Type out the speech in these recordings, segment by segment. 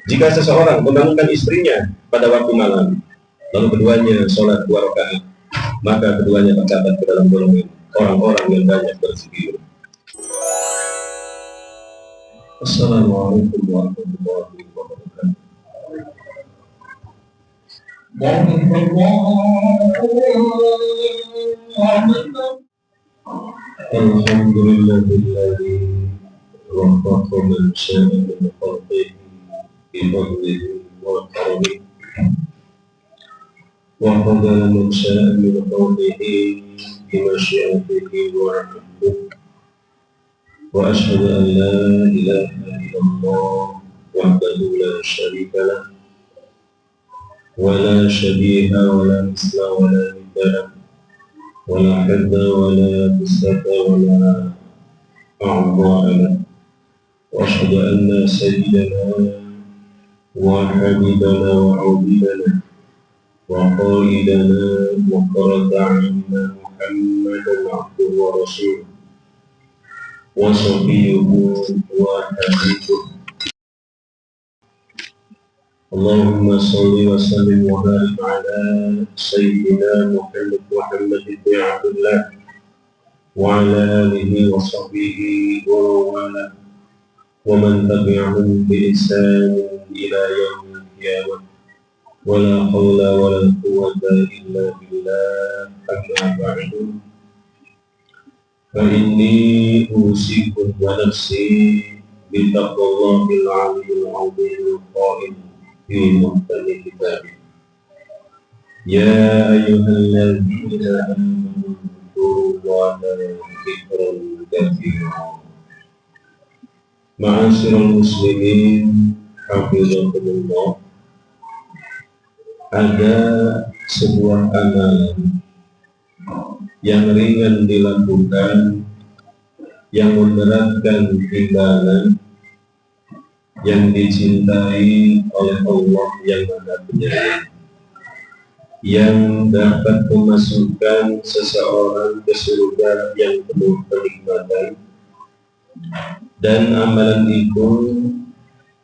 Jika seseorang membangunkan istrinya pada waktu malam, lalu keduanya sholat 2 rakaat, maka keduanya tercatat ke dalam golongan orang-orang yang banyak berzikir. Assalamualaikum warahmatullahi wabarakatuh. Alhamdulillahilladzi waffaqa man syaa min khalqihi bi fadlihi wa karamihi wa qada man syaa min khalqihi bi masyiatihi wa rahmatihi. Wa asyhadu an la ilaha illallah wahdahu la syarika lah wa la syabiha wa la misla wa la nidda wa la hadda wa la bisata wa la a'dha'a lah. Wa asyhadu anna sayyidana wa habibana wa 'abidana wa qaidana wa qurrata 'ayunina Muhammadan 'abduhu wa rasuluhu wa safiyuhu wa habibuhu. Allahumma salli wa sallim wa barik ala sayyidina Muhammad ibn Abdullah wa ala alihi wa sahbihi wa wala wa man tabi'ahum bi ihsan ila yaumil qiyamah. Wa la hawla wa la quwwata illa billah. Amma ba'du. Fa inni usikum wa nafsi bi taqwallahil 'aliyyil 'azimil qa'im fi muhkami kitabih. Ya ayyuhalladzina amanu dzkurullaha dzikran katsiran. Ma'asyiral muslimin hafizakumullah. Ada sebuah amalan yang ringan dilakukan, yang memberatkan timbangan, yang dicintai oleh Allah yang Maha Penyayang, yang dapat memasukkan seseorang ke surga yang penuh kenikmatan, dan amalan itu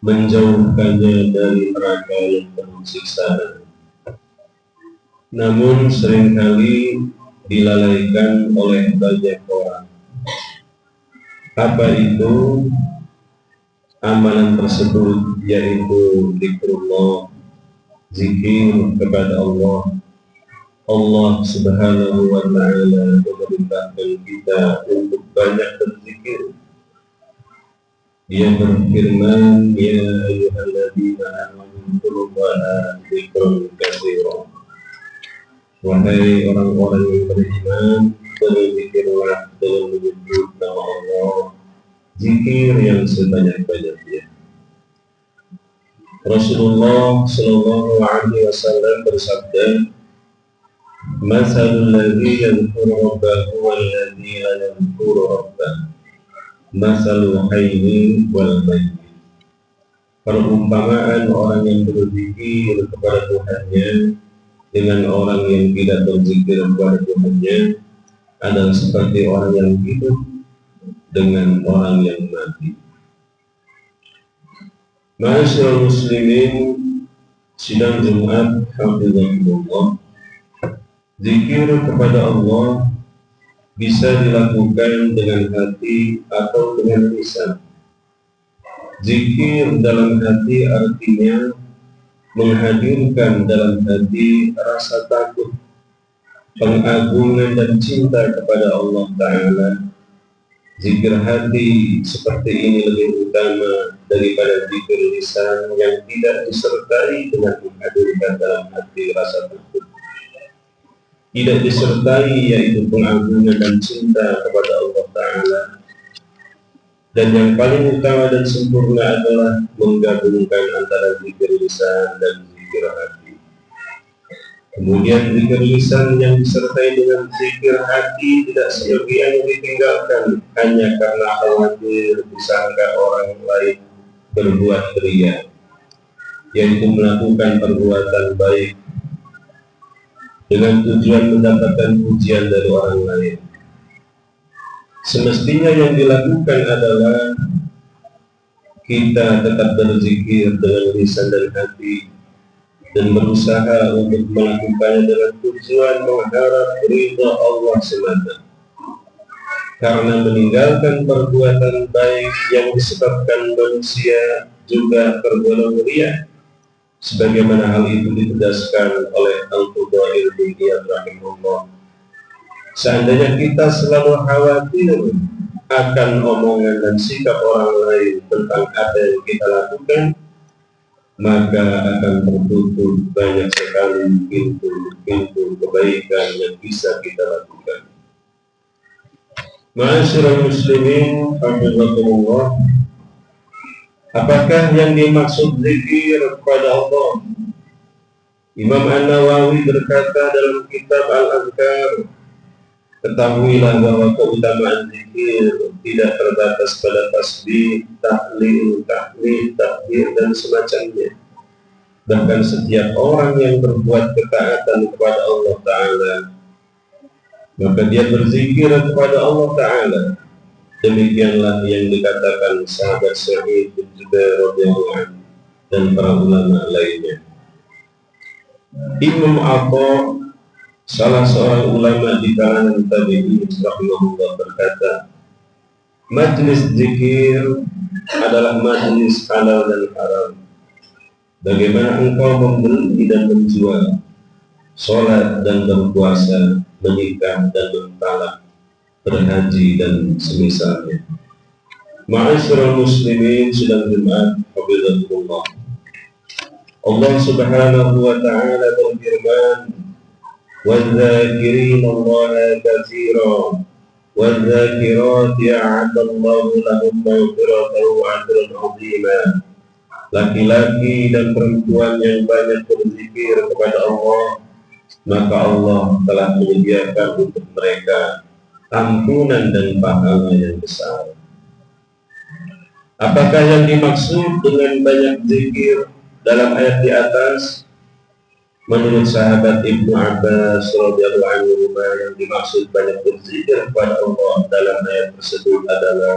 menjauhkannya dari neraka yang penuh siksaan. Namun seringkali dilalaikan oleh banyak orang. Apa itu? Amalan tersebut yaitu zikrullah, zikir kepada Allah. Allah Subhanahu wa ta'ala memerintahkan kita untuk banyak berzikir. Dia berfirman, ya ayyuhalladzina amanu dzkurullaha dzikran katsiran. Wahai orang-orang yang beriman, berzikirlah dengan menyebut nama Allah, zikir yang sebanyak-banyaknya. Rasulullah Shallallahu Alaihi Wasallam bersabda, "Masalul ladzi yadhkuru rabbahu wal ladzi la yadhkuru rabbahu, masalul hayyi wal mayyit." Perumpamaan orang yang berzikir kepada Tuhannya dengan orang yang tidak berzikir kepada Tuhannya adalah seperti orang yang hidup dengan orang yang mati. Ma'asyiral muslimin, sidang Jumat hafizahumullah, zikir kepada Allah bisa dilakukan dengan hati atau dengan lisan. Zikir dalam hati artinya menghadirkan dalam hati rasa takut, pengagungan dan cinta kepada Allah Ta'ala. Zikir hati seperti ini lebih utama daripada zikir lisan yang tidak disertai dengan menghadirkan dalam hati rasa takut, tidak disertai yaitu pengagungan dan cinta kepada Allah Ta'ala. Dan yang paling utama dan sempurna adalah menggabungkan antara zikir lisan dan zikir hati. Kemudian zikir lisan yang disertai dengan zikir hati tidak sebagian ditinggalkan hanya karena khawatir disangka orang lain berbuat ria, yaitu melakukan perbuatan baik dengan tujuan mendapatkan pujian dari orang lain. Semestinya yang dilakukan adalah kita tetap berzikir dengan lisan dan hati, dan berusaha untuk melakukannya dengan tujuan mengharap ridha Allah semata. Karena meninggalkan perbuatan baik yang disebabkan manusia juga tergolong riya, sebagaimana hal itu ditegaskan oleh Al-Fudail bin Iyad rahimahullah. Seandainya kita selalu khawatir akan omongan dan sikap orang lain tentang apa yang kita lakukan, maka akan tertutup banyak sekali pintu-pintu kebaikan yang bisa kita lakukan. Ma'asyiral muslimin rahimakumullah, apakah yang dimaksud zikir kepada Allah? Imam An-Nawawi berkata dalam kitab Al-Adhkar, ketahuilah bahwa keutamaan zikir tidak terbatas pada tasbih, tahlil, tahmid, takbir dan semacamnya. Bahkan setiap orang yang berbuat ketaatan kepada Allah Ta'ala, maka dia berzikir kepada Allah Ta'ala. Demikianlah yang dikatakan sahabat Sa'id bin Jubair radhiyallahu anhu dan para ulama lainnya. Imam Atha, salah seorang ulama di kalangan tabi'in rahimahullah, berkata, majlis zikir adalah majlis halal dan haram. Bagaimana engkau membeli dan menjual, sholat dan berpuasa, menikah dan mentalak, berhaji dan semisalnya. Ma'asyiral muslimin sidang Jumat hafizakumullah. Allah Subhanahu wa ta'ala berfirman, وَالذَّاكِرِينَ اللَّهَ كَثِيرًا وَالذَّاكِرَاتِ أَعَدَّ اللَّهُ لَهُم مَغْفِرَةً وَأَجْرًا عَظِيمًا. Laki-laki dan perempuan yang banyak berzikir kepada Allah, maka Allah telah menyediakan untuk mereka ampunan dan pahala yang besar. Apakah yang dimaksud dengan banyak zikir dalam ayat di atas? Menurut sahabat Ibnu Abbas radhiyallahu anhu, yang dimaksud banyak berzikir kepada Allah dalam ayat tersebut adalah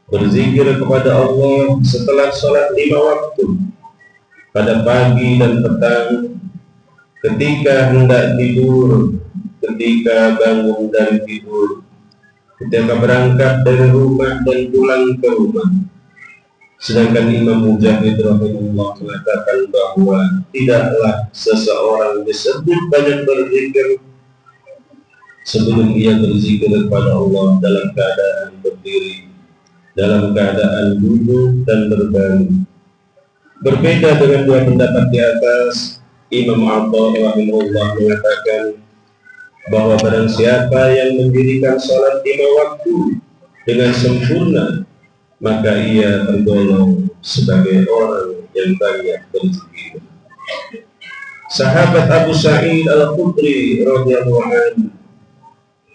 berzikir kepada Allah setelah sholat 5 waktu, pada pagi dan petang, ketika hendak tidur, ketika bangun dari tidur, ketika berangkat dari rumah dan pulang ke rumah. Sedangkan Imam Mujahid rahimahullah mengatakan bahwa tidaklah seseorang disebut banyak berzikir sebelum ia berzikir kepada Allah dalam keadaan berdiri, dalam keadaan duduk dan berbaring. Berbeda dengan dua pendapat di atas, Imam Atha rahimahullah mengatakan bahwa barang siapa yang mendirikan sholat 5 waktu dengan sempurna, maka ia tergolong sebagai orang yang banyak berzikir. Sahabat Abu Sa'id Al-Khudri radhiyallahu anhu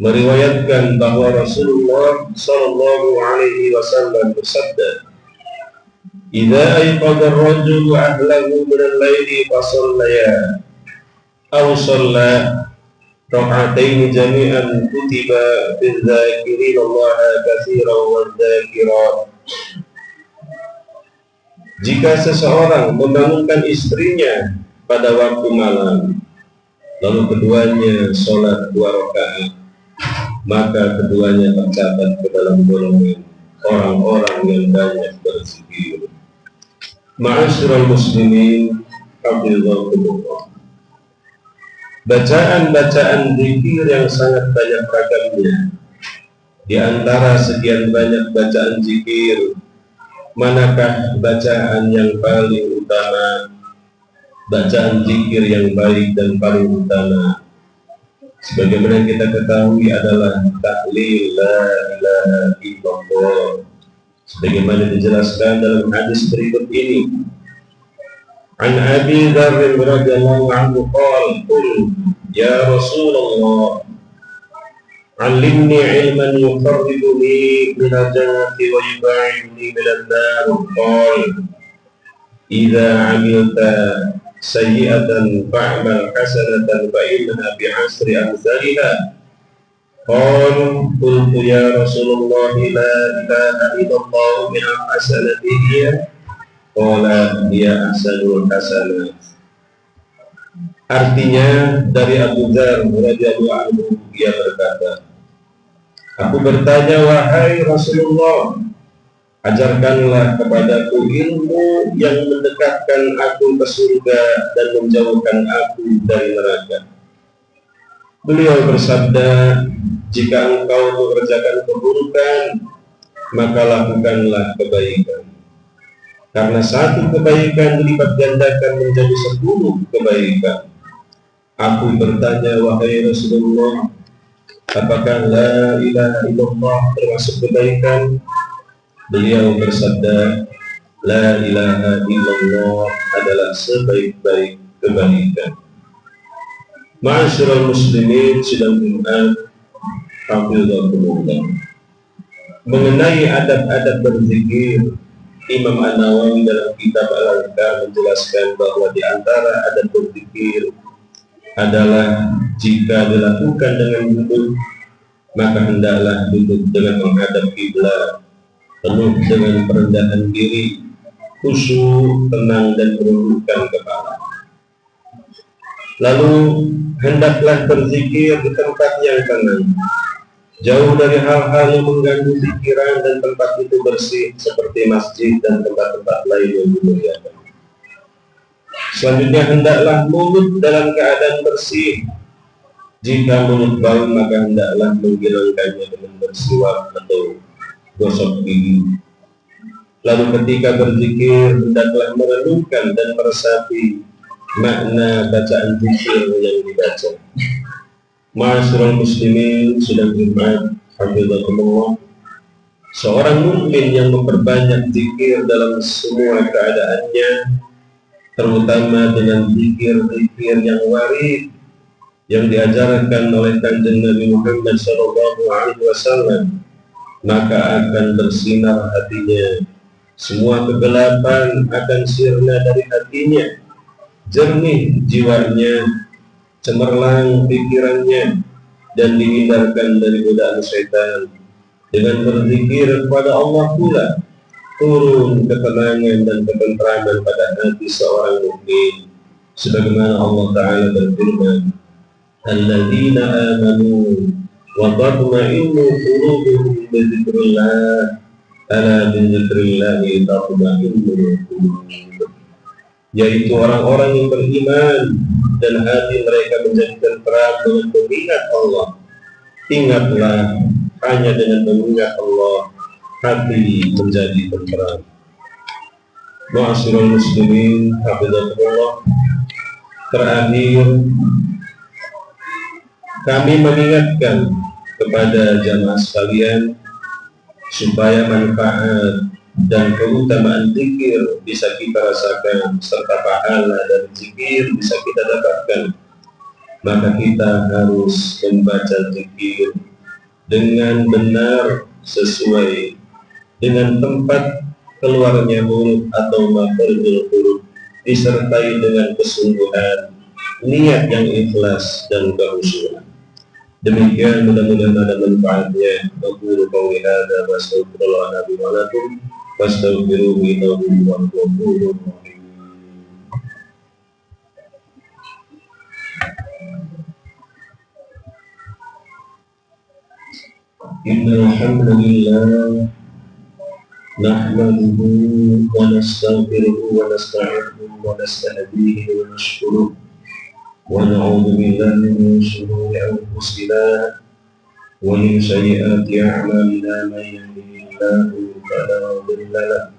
meriwayatkan bahwa Rasulullah sallallahu alaihi wasallam bersabda, "Idza ayqadha ar-rajulu ahlahu min al-laili fa shallaya aw shalla rak'ataini jami'an kutiba bil-dzakirina Allah katsiran wadz-dzakirat." Jika seseorang membangunkan istrinya pada waktu malam, lalu keduanya sholat 2 rakaat, maka keduanya tercatat ke dalam golongan orang-orang yang banyak berzikir. Ma'asyiral muslimin hafizakumullah. Bacaan-bacaan zikir yang sangat banyak ragamnya. Di antara sekian banyak bacaan zikir, manakah bacaan yang paling utama? Bacaan zikir yang baik dan paling utama, sebagaimana kita ketahui, adalah tahlil la ilaha illallah, sebagaimana dijelaskan dalam hadis berikut ini. An Abi Dzar radhiyallahu anhu qala, qul ya Rasulullah, 'allimni 'ilman yuqarribuni min al-jannati wa yub'iduni min an-nar. Qala idza 'amilta sayyi'atan fa'mal hasanatan fa innaha bi'asri amsalha Qalu qultu ya Rasulullah la ilaha illallah min al-hasanati hiya qala hiya ahsanul hasanat. Artinya dari Abu Dzar radhiyallahu anhu, ia berkata, aku bertanya, wahai Rasulullah, ajarkanlah kepadaku ilmu yang mendekatkan aku ke surga dan menjauhkan aku dari neraka. Beliau bersabda, jika engkau mengerjakan keburukan, maka lakukanlah kebaikan. Karena satu kebaikan dilipat gandakan menjadi 10 kebaikan. Aku bertanya, wahai Rasulullah, apakah la ilaha illallah termasuk kebaikan? Beliau bersabda, la ilaha illallah adalah sebaik-baik kebaikan. Ma'asyiral muslimin sidang Jumat, hafizahumullah. Mengenai adab-adab berzikir, Imam An-Nawawi dalam kitab Al-Azkar menjelaskan bahwa di antara adab berzikir adalah jika dilakukan dengan duduk, maka hendaklah duduk dengan menghadap kiblat, penuh dengan perendahan diri, khusyuk, tenang dan menundukkan kepala. Lalu hendaklah berzikir di tempat yang tenang, jauh dari hal-hal yang mengganggu pikiran, dan tempat itu bersih seperti masjid dan tempat-tempat lain yang dimuliakan. Selanjutnya hendaklah mulut dalam keadaan bersih. Jika mulut bau, maka hendaklah menghilangkannya dengan bersiwak atau gosok gigi. Lalu ketika berzikir, hendaklah merenungkan dan meresapi makna bacaan zikir yang dibaca. Ma'asyiral muslimin sidang Jumat, hafizahumullah. Seorang mukmin yang memperbanyak zikir dalam semua keadaannya, terutama dengan zikir-zikir yang warid yang diajarkan oleh Kanjeng Nabi Muhammad SAW, maka akan bersinar hatinya. Semua kegelapan akan sirna dari hatinya, jernih jiwanya, cemerlang pikirannya, dan dihindarkan dari godaan syaitan. Dengan berzikir kepada Allah pula turun ketenangan dan ketentraman pada hati seorang mukmin, sebagaimana Allah Ta'ala berfirman, alladzina amanu wa tatma'innu qulubuhum bi dzikrillah ala bi dzikrillahi tatma'innul qulub, yaitu orang-orang yang beriman dan hati mereka menjadi tentram dengan mengingat Allah. Ingatlah, hanya dengan mengingat Allah hati menjadi tentram. Ma'asyiral muslimin, hafizahumullah. Terakhir, kami mengingatkan kepada jamaah sekalian supaya manfaat dan keutamaan zikir bisa kita rasakan, serta pahala dari zikir bisa kita dapatkan. Maka kita harus membaca zikir dengan benar, sesuai dengan tempat keluarnya mulut atau makhrajul huruf, disertai dengan kesungguhan, niat yang ikhlas dan kehusuan. Demikian, mudah-mudahan ada manfaatnya. Aqulu qawli hadza wa astaghfirullah li wa lakum fastaghfiruhu innahu huwal ghafurur rahim. Innal hamdalillah nahmaduhu wa nastaghfiruhu wa nasta'inuhu wa nastahdihi wa nashkuruhu wa na'udzu billahi min shururi anfusina wa min sayyiati a'malina, man yahdihillahu fala mudilla lahu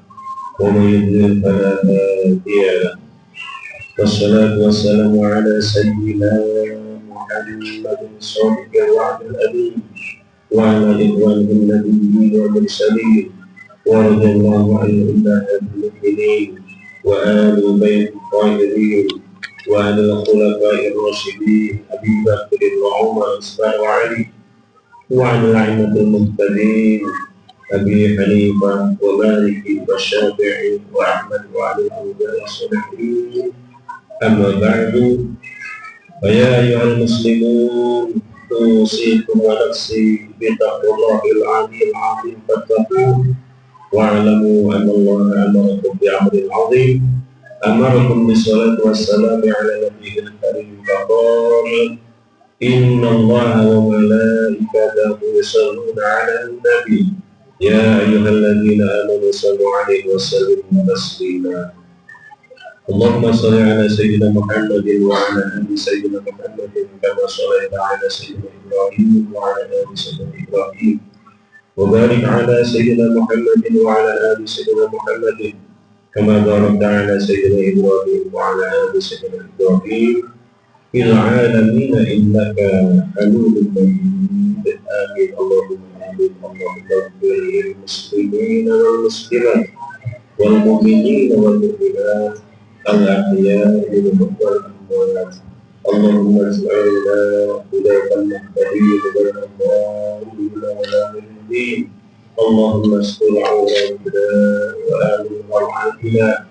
wa man yudlil fala hadiya lahu. Wassalatu wassalamu ala sayyidina Muhammadin shadiqil wa'dil amin wa ala ikhwanihi nabiyyin wal mursalin wa radiyallahu anhum mu'minin wa ahli bait tahirin wa ala khulafa'ir rasyidin Abi Bakr wa Umar wa Ali wa ala a'immatil muhtadin Abi Hanifah wa Malik wa Syafi'i wa Ahmad wa ala al-salihin. Amma ba'du, fa ya ayyuhal muslimun أوصيكم ونفسي بتقوى الله العلي العظيم فاتقوه واعلموا أن الله أمركم بأمر عظيم أمركم بالصلاة والسلام على نبيه الكريم فقال إن الله وملائكته يصلون على النبي يا أيها الذين آمنوا صلوا عليه وسلموا تسليما اللهم صل على سيدنا محمد وعلى آل سيدنا محمد كما صليت على سيدنا إبراهيم وعلى آل سيدنا إبراهيم وبارك على سيدنا محمد وعلى آل سيدنا محمد كما باركت على سيدنا إبراهيم وعلى آل سيدنا إبراهيم في العالمين إنك حميد مجيد آمين اللهم آمين اللهم اغفر للمسلمين والمسلمات والمؤمنين والمؤمنات الأحياء منهم والأموات اللهم اجعلنا هداة المهتدين بين الضالين ولا الدين اللهم استر عوراتنا وآمن روعاتنا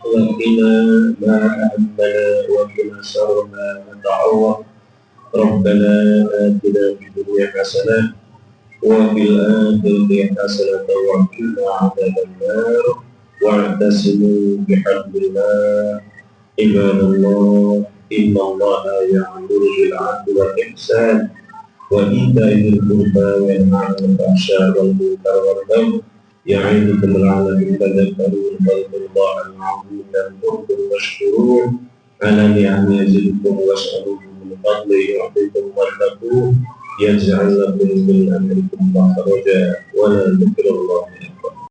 وقنا ما أهمنا وقنا شر ما نتعوض ربنا آتنا في الدنيا حسنة وفي الآخرة حسنة وقنا عذاب النار واعتصموا بحبل الله عباد الله إن الله يأمر بالعدل والإحسان وإيتاء ذي القربى وينهى عن الفحشاء والمنكر والبغي يعظكم لعلكم تذكرون فاذكروا الله العظيم يذكركم واشكروه على نعم يزدكم واسألوه من فضله يعطيكم واتقوه يجعل لكم من أمركم مخرجا ولا ذكر الله